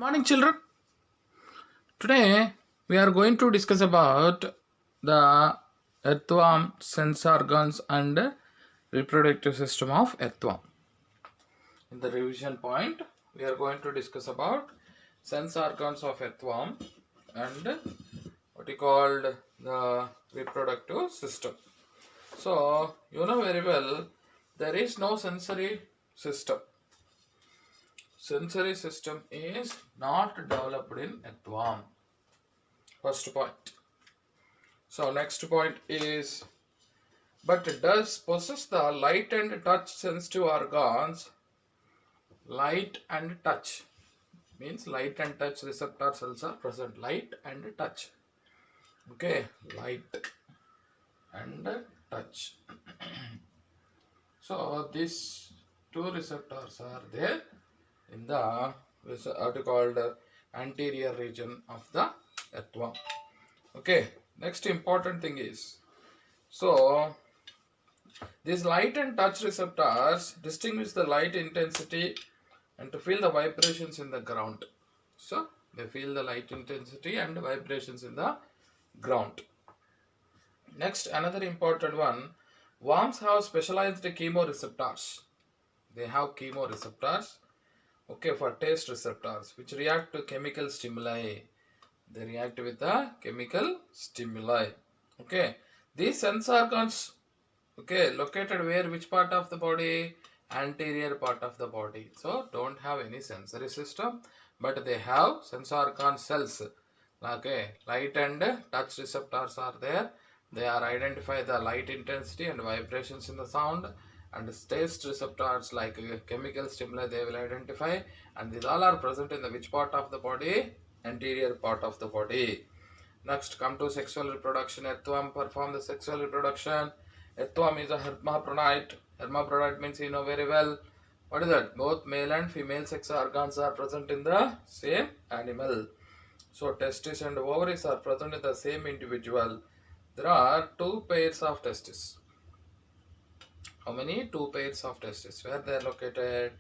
Morning, children. Today we are going to discuss about the earthworm, sense organs, and reproductive system of earthworm. In the revision point, we are going to discuss about sense organs of earthworm and what we called the reproductive system. So you know very well there is no sensory system. Sensory system is not developed in earthworm. First point. So next point is, but it does possess the light and touch sensitive organs. Light and touch means light and touch receptor cells are present. Light and touch. Okay, light and touch. So these two receptors are there in the what called anterior region of the earthworm. Okay, next important thing is, so these light and touch receptors distinguish the light intensity and to feel the vibrations in the ground. So they feel the light intensity and vibrations in the ground. Next, another important one, worms have specialized chemoreceptors. They have chemoreceptors, okay, for taste receptors which react to chemical stimuli. They react with the chemical stimuli. Okay, these sense organs, okay, located where, which part of the body? Anterior part of the body. So don't have any sensory system, but they have sense organ cells. Okay, light and touch receptors are there. They are identify the light intensity and vibrations in the sound, and taste receptors like chemical stimuli they will identify, and these all are present in the which part of the body? Anterior part of the body. Next, come to sexual reproduction. Earthworm perform the sexual reproduction. Earthworm is a hermaphrodite. Hermaphrodite means you know very well. What is that? Both male and female sex organs are present in the same animal. So testes and ovaries are present in the same individual. There are two pairs of testes. How many? Two pairs of testes. Where they are located?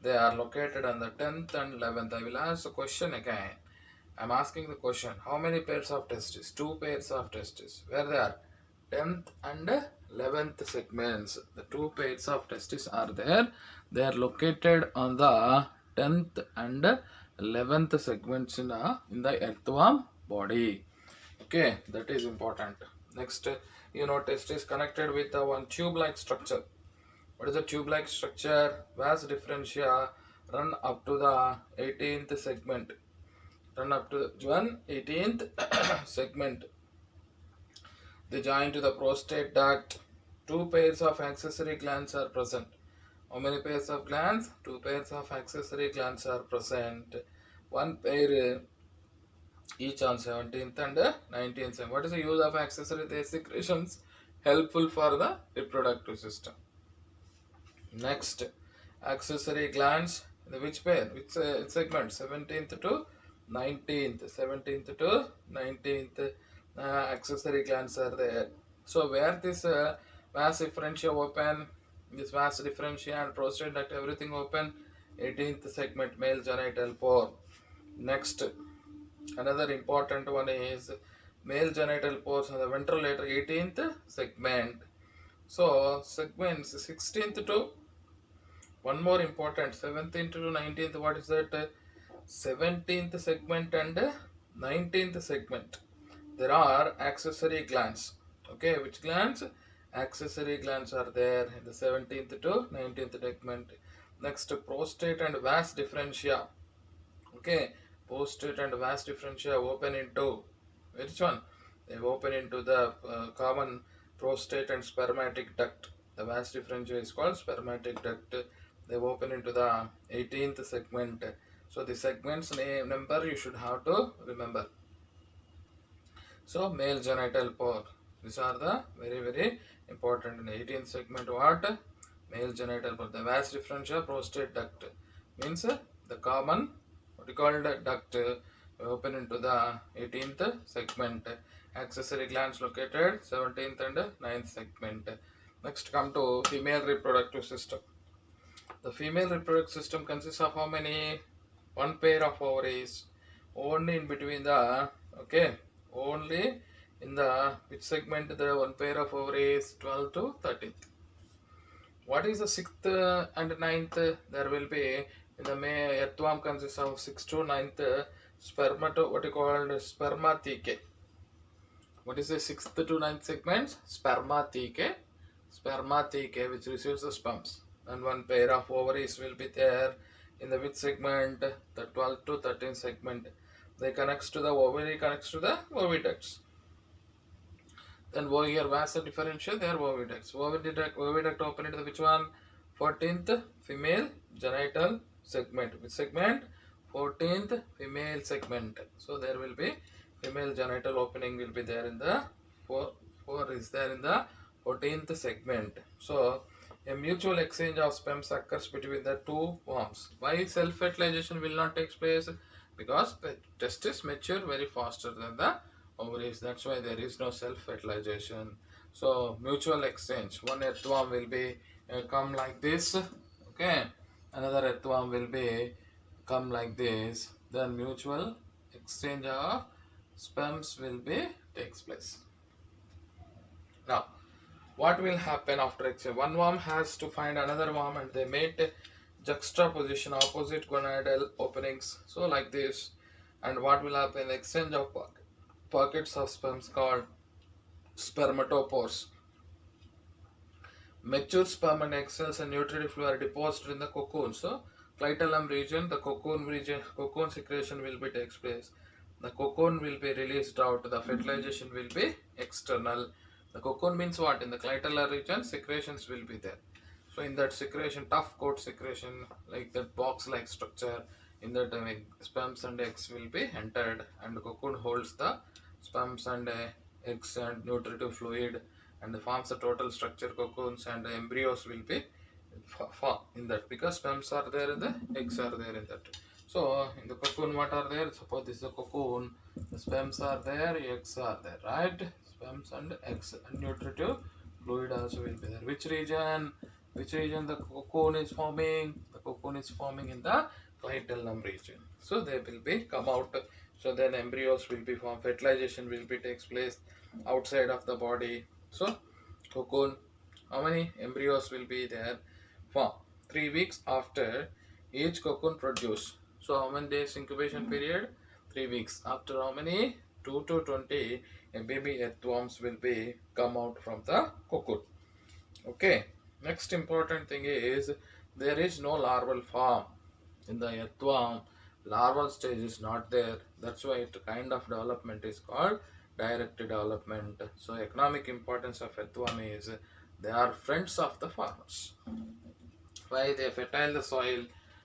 They are located on the 10th and 11th. I will ask the question again. I am asking the question. How many pairs of testes? Two pairs of testes. Where they are? 10th and 11th segments. The two pairs of testes are there. They are located on the 10th and 11th segments in the earthworm body. Okay, that is important. Next, test is connected with one tube-like structure. What is the tube-like structure? Vas differentia run up to the 18th segment. Run up to the 18th segment. They join to the prostate duct. Two pairs of accessory glands are present. How many pairs of glands? Two pairs of accessory glands are present. One pair each on 17th and 19th. What is the use of accessory? They secretions helpful for the reproductive system. Next, accessory glands. Which pair? Which segment? 17th to 19th. 17th to 19th accessory glands are there. So where this vas differentia open, this vas differentia and prostate duct everything open. 18th segment male genital pore. Next, another important one is male genital pores on the ventrolator 18th segment. So segments 16th to one more important 17th to 19th. What is that? 17th segment and 19th segment. There are accessory glands. Okay, which glands? Accessory glands are there in the 17th to 19th segment. Next, prostate and vas differentia. Okay, prostate and vas differentia open into which one? They open into the common prostate and spermatic duct. The vas differentia is called spermatic duct. They open into the 18th segment. So the segment's name number you should have to remember. So male genital pore. These are the very important in the 18th segment. What? Male genital pore. The vas differentia prostate duct means the common what you call the duct open into the 18th segment. Accessory glands located 17th and 9th segment. Next, come to female reproductive system. The female reproductive system consists of how many? one pair of ovaries, only in between the, okay, only in the which segment the one pair of ovaries, 12 to 13th. What is the sixth and ninth? There will be in the May earthworm consists of sixth to ninth spermato, what you called spermathecae. What is the sixth to ninth segments? Spermathecae. Spermathecae, which receives the sperms. And one pair of ovaries will be there in the which segment? The 12 to 13 segment. They connects to the ovary, connects to the oviducts. Then over here, vasa differential, they are oviducts. Oviduct open into the which one? 14th female genital segment. Which segment? 14th female segment. So there will be female genital opening will be there in the 4 is there in the 14th segment. So a mutual exchange of sperms occurs between the two worms. Why self-fertilization will not take place? Because the testes mature very faster than the ovaries. That's why there is no self-fertilization. So mutual exchange. One earthworm will be come like this. Okay. Another earthworm will be come like this. Then mutual exchange of sperms will be takes place. Now, what will happen after exchange? One worm has to find another worm and they mate juxtaposition opposite gonadal openings. So like this. And what will happen? Exchange of pockets of sperms called spermatopores. Mature sperm and egg cells and nutritive fluid are deposited in the cocoon. So, clitellum region, the cocoon secretion will be takes place. The cocoon will be released out. The fertilization will be external. The cocoon means what? In the clitellar region, secretions will be there. So, in that secretion, tough coat secretion, like that box-like structure, in that sperms and eggs will be entered, and the cocoon holds the sperms and eggs and nutritive fluid, and forms the total structure. Cocoons and embryos will be formed in that, because sperms are there and the eggs are there in that. So in the cocoon, what are there? Suppose this is a cocoon, the sperms are there, eggs are there, right? Sperms and eggs and nutritive fluid also will be there. Which region? Which region the cocoon is forming? The cocoon is forming in the clitellum region. So they will be come out. So then embryos will be formed. Fertilization will be takes place outside of the body. So cocoon, how many embryos will be there? Form 3 weeks after each cocoon produced. So how many days incubation period? 3 weeks. After how many? 2 to 20 baby earthworms will be come out from the cocoon. Okay. Next important thing is there is no larval form in the earthworm. Larval stage is not there. That's why it kind of development is called direct development. So economic importance of earthworm is they are friends of the farmers. Why? They fertile the soil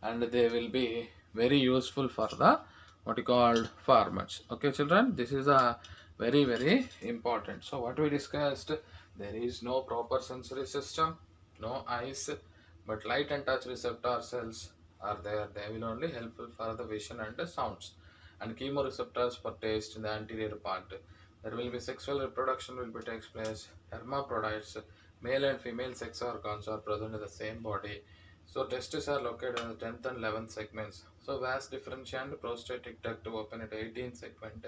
and they will be very useful for the what you called farmers. Okay, children, this is a very important. So what we discussed, there is no proper sensory system, no eyes, but light and touch receptor cells are there. They will only helpful for the vision and the sounds, and chemoreceptors for taste in the anterior part. There will be sexual reproduction will be takes place. Hermaphrodites, male and female sex organs are present in the same body. So testes are located in the 10th and 11th segments. So vas differentiant prostatic duct open at 18th segment.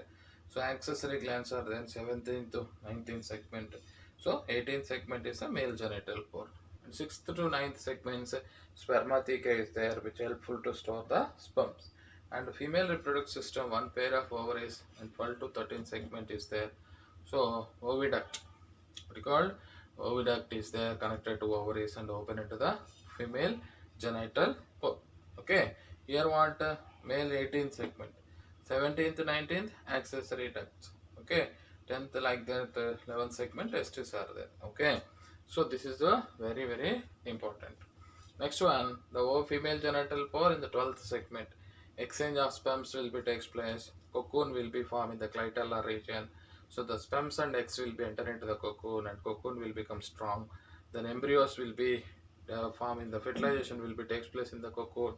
So accessory glands are then 17th to 19th segment. So 18th segment is a male genital pore. And 6th to 9th segments spermatheca is there, which helpful to store the sperms. And female reproductive system, one pair of ovaries and 12 to 13 segment is there. So oviduct, what you called oviduct is there connected to ovaries and open into the female genital pore. Okay, here what male 18th segment, 17th 19th accessory ducts. Okay, 10th like that 11th segment testes are there. Okay, so this is the very important. Next one, the female genital pore in the 12th segment. Exchange of sperms will be takes place. Cocoon will be formed in the clitellar region. So the sperms and eggs will be enter into the cocoon and cocoon will become strong. Then embryos will be formed in the fertilization will be takes place in the cocoon.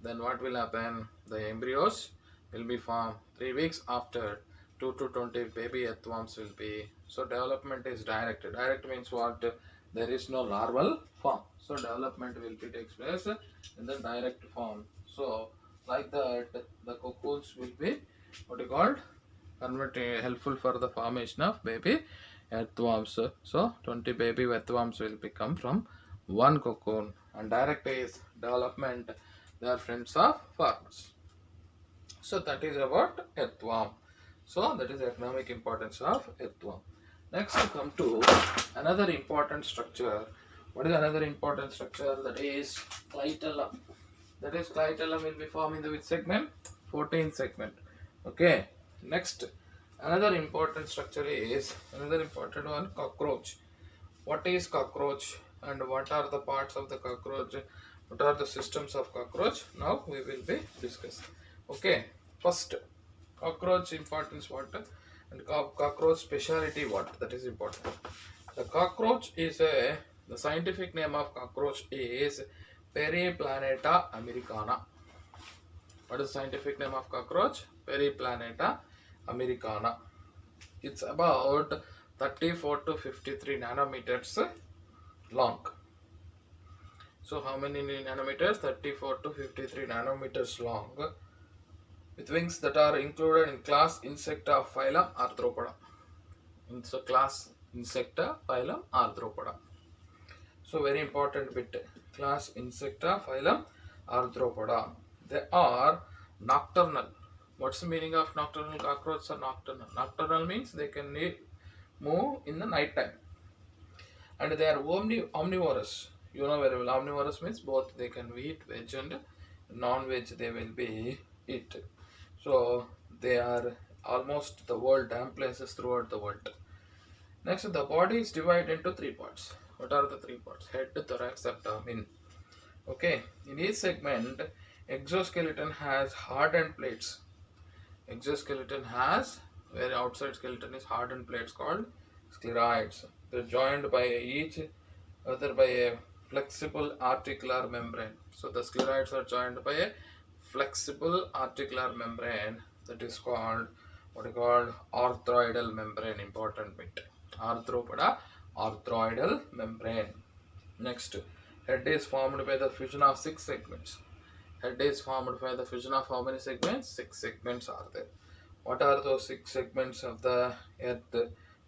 Then what will happen? The embryos will be formed 3 weeks after 2 to 20 baby earthworms will be. So development is direct. Direct means what? There is no larval form. So development will be takes place in the direct form. So Like that, the cocoons will be what you called converting helpful for the formation of baby earthworms. So 20 baby earthworms will become from one cocoon, and direct is development. They are friends of farmers. So that is about earthworm. So that is the economic importance of earthworm. Next we come to another important structure. What is another important structure? That is clitellum. That is clitellum will be formed in the which segment? 14th segment. Okay. Next, another important structure is another important one, cockroach. What is cockroach and what are the parts of the cockroach? What are the systems of cockroach? Now we will be discussing. Okay. First, cockroach importance what and cockroach speciality what, that is important. The cockroach is the scientific name of cockroach is Periplaneta americana. What is the scientific name of cockroach? Periplaneta americana. It's about 34 to 53 nanometers long. So how many nanometers? 34 to 53 nanometers long, with wings that are included in class Insecta phylum Arthropoda. It's a class Insecta phylum Arthropoda. So very important bit. Class Insecta phylum Arthropoda. They are nocturnal. What's the meaning of nocturnal? Cockroaches are nocturnal. Nocturnal means they can move in the night time. And they are omnivorous. You know very well. Omnivorous means both they can eat veg and non-veg. They will be eat. So they are almost the world, damn places throughout the world. Next, the body is divided into three parts. What are the three parts? Head, thorax, abdomen. Okay, in each segment, exoskeleton has hardened plates. Exoskeleton has, where outside skeleton is hardened plates called scleroids. They're joined by each other by a flexible articular membrane. So the scleroids are joined by a flexible articular membrane that is called what is called arthroidal membrane. Important bit. Arthropoda, arthroidal membrane. Next, head is formed by the fusion of six segments. Head is formed by the fusion of how many segments? Six segments are there. What are those six segments of the earth?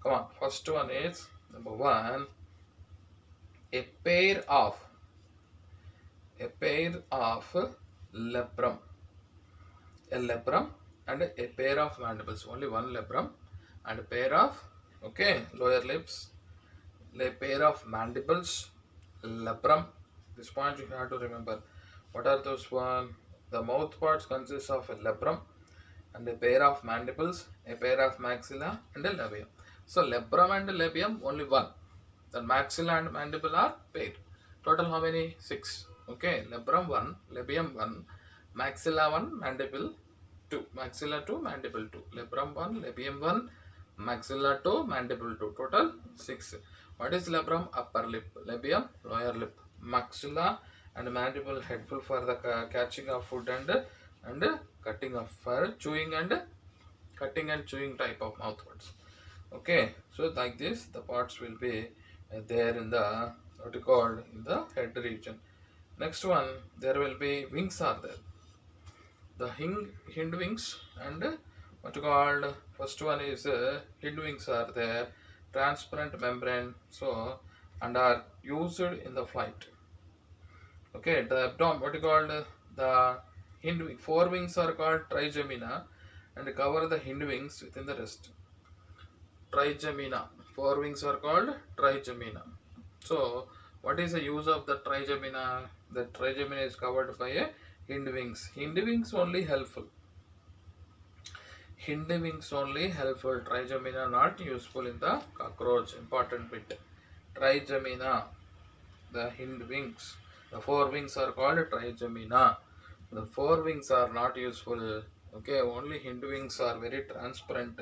Come on, first one is number one, a pair of labrum, a labrum and a pair of mandibles. Only one labrum and a pair of lower lips, a pair of mandibles, labrum. This point you have to remember. What are those one? The mouth parts consist of a labrum and a pair of mandibles, a pair of maxilla and a labium. So labrum and labium only one. The maxilla and mandible are paired. Total how many? Six. Okay, labrum 1, labium 1, maxilla 1, mandible 2. Maxilla 2, mandible 2. Labrum 1, labium 1, maxilla 2, mandible 2. Total 6. What is labrum? Upper lip. Labium, lower lip. Maxilla and mandible helpful for the catching of food and cutting of for chewing and cutting and chewing type of mouth parts. Okay, so like this the parts will be there in the what you called in the head region. Next one, there will be wings are there. The hind wings and what you called first one is hind wings are there, transparent membrane, so and are used in the flight. Okay, the abdomen, what you called the hind wing, four wings are called trigemina and cover the hind wings within the rest. Trigemina, four wings are called trigemina. So what is the use of the trigemina? The trigemina is covered by a hind wings. Hind wings only helpful. Hind wings only helpful. Trigemina not useful in the cockroach. Important bit. Trigemina, the hind wings. The four wings are called trigemina. The four wings are not useful. Okay, only hind wings are very transparent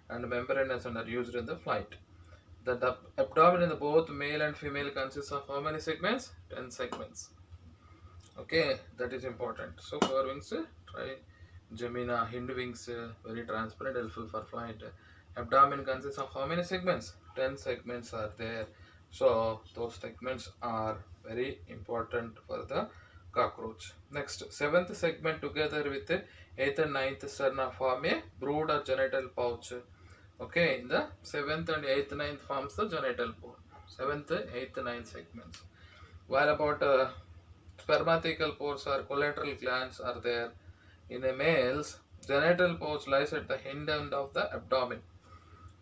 and membranous and are used in the flight. The abdomen in the both male and female consists of how many segments? 10 segments. Okay, that is important. So four wings, trigemina, hind wings, very transparent, helpful for flight. Abdomen consists of how many segments? 10 segments are there. So those segments are very important for the cockroach. Next, seventh segment together with the eighth and ninth sternum form a brood or genital pouch. Okay, in the seventh and eighth, ninth forms the genital pouch. Seventh, eighth, ninth segments. While about spermatical pores or collateral glands are there. In the males, genital pouch lies at the hind end of the abdomen.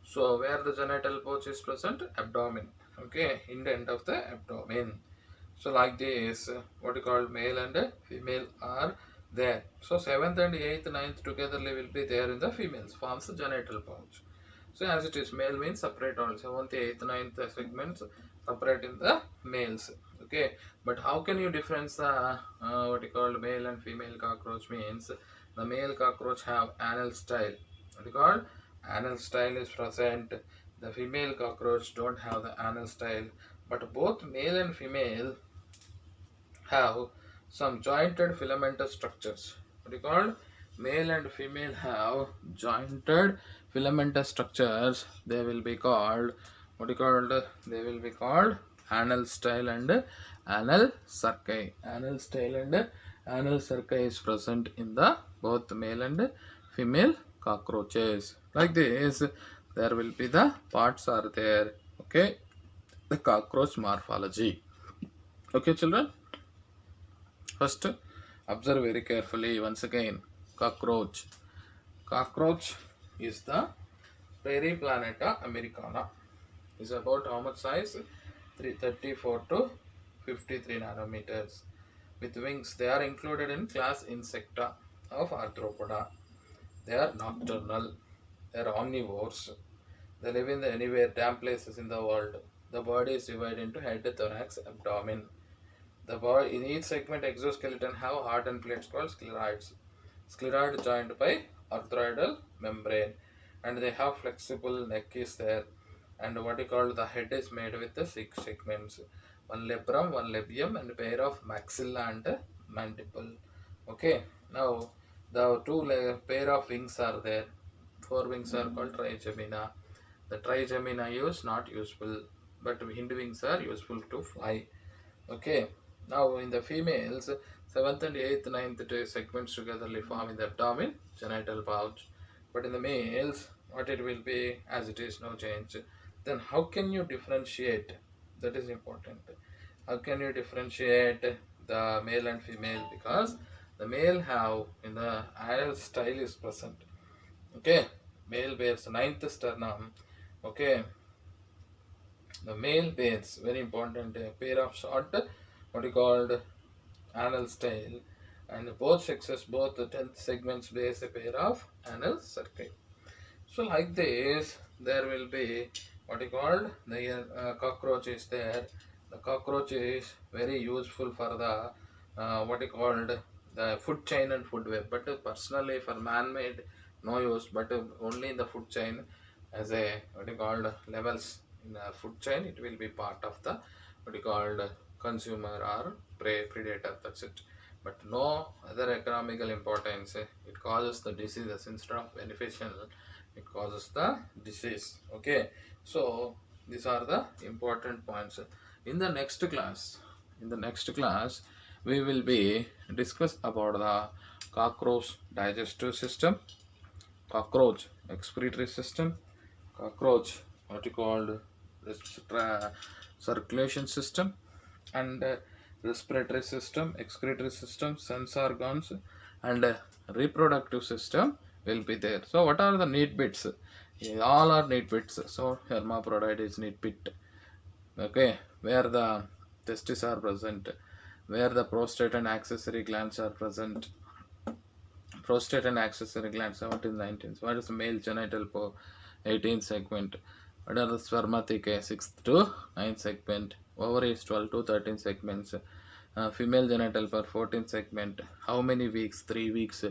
So where the genital pouch is present? Abdomen. Okay, hind end of the abdomen. So like this, what you call male and female are there. So seventh and eighth, ninth togetherly will be there in the females, forms the genital pouch. So as it is, male means separate all. Seventh, eighth, ninth segments separate in the males. Okay, but how can you difference the what you call male and female cockroach? Means the male cockroach have anal style. What you call anal style is present. The female cockroach don't have the anal style, but both male and female have some jointed filamentous structures. What is called? Male and female have jointed filamentous structures. They will be called what is called? They will be called anal style and anal cerci. Anal style and anal cerci is present in the both male and female cockroaches. Like this, there will be the parts are there. Okay, the cockroach morphology. Okay, children. First, observe very carefully once again. Cockroach. Cockroach is the Prairie Planeta americana. Is about how much size? 334 to 53 nanometers. With wings, they are included in class Insecta of Arthropoda. They are nocturnal. They are omnivores. They live in anywhere, damp places in the world. The body is divided into head, thorax, abdomen. The body in each segment exoskeleton have hardened plates called scleroids. Scleroid joined by arthroidal membrane, and they have flexible neck is there, and what you call the head is made with the 6 segments, one labrum, one labium, and a pair of maxilla and mandible. Okay, now the pair of wings are there. 4 wings are called trigemina. The trigemina is not useful, but hind wings are useful to fly. Okay, now in the females, 7th and 8th, 9th segments togetherly form in the abdomen, genital pouch. But in the males, what it will be as it is, no change. Then how can you differentiate? That is important. How can you differentiate the male and female? Because the male have in the anal style is present. Okay, male bears 9th sternum. Okay, the male bears very important a pair of short what you called anal style, and both sexes, both the 10th segments bears a pair of anal cerci. So like this, there will be what you called the cockroach is there. The cockroach is very useful for the what you called the food chain and food web. But personally, for man-made, no use. But only in the food chain, as a what you called levels in the food chain, it will be part of the what you called consumer or prey predator. That's it. But no other economical importance. It causes the diseases instead of beneficial, it causes the disease. Okay, so these are the important points. In the next class, we will be discuss about the cockroach digestive system, cockroach excretory system, cockroach what you called circulation system, and respiratory system, excretory system, sense organs, and reproductive system will be there. So what are the need bits? All are need bits. So hermaphrodite is need bit. Okay, where the testes are present, where the prostate and accessory glands are present. Prostate and accessory glands 17, 19. What is the male genital pore? 18th segment. What are the spermatheca? 6th to 9th segment. Ovaries 12 to 13 segments. Female genital pore 14th segment. How many weeks? 3 weeks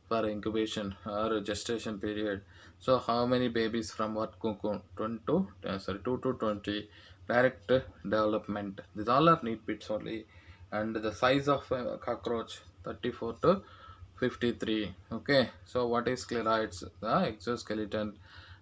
for incubation or gestation period. So how many babies from what cocoon? 2 to 20. Direct development. These all are neat bits only. And the size of cockroach 34 to 53. Okay, so what is scleroids? The exoskeleton.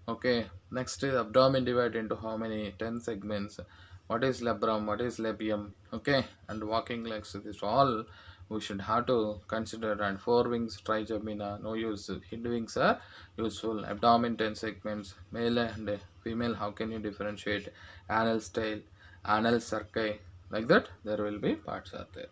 Okay, next is abdomen divided into how many? 10 segments. What is labrum? What is labium? Okay, and walking legs. This all we should have to consider. And forewings trigemina, no use. Hindwings are useful. Abdomen 10 segments, male and female. How can you differentiate? Anal style, anal cerci, like that. There will be parts are there.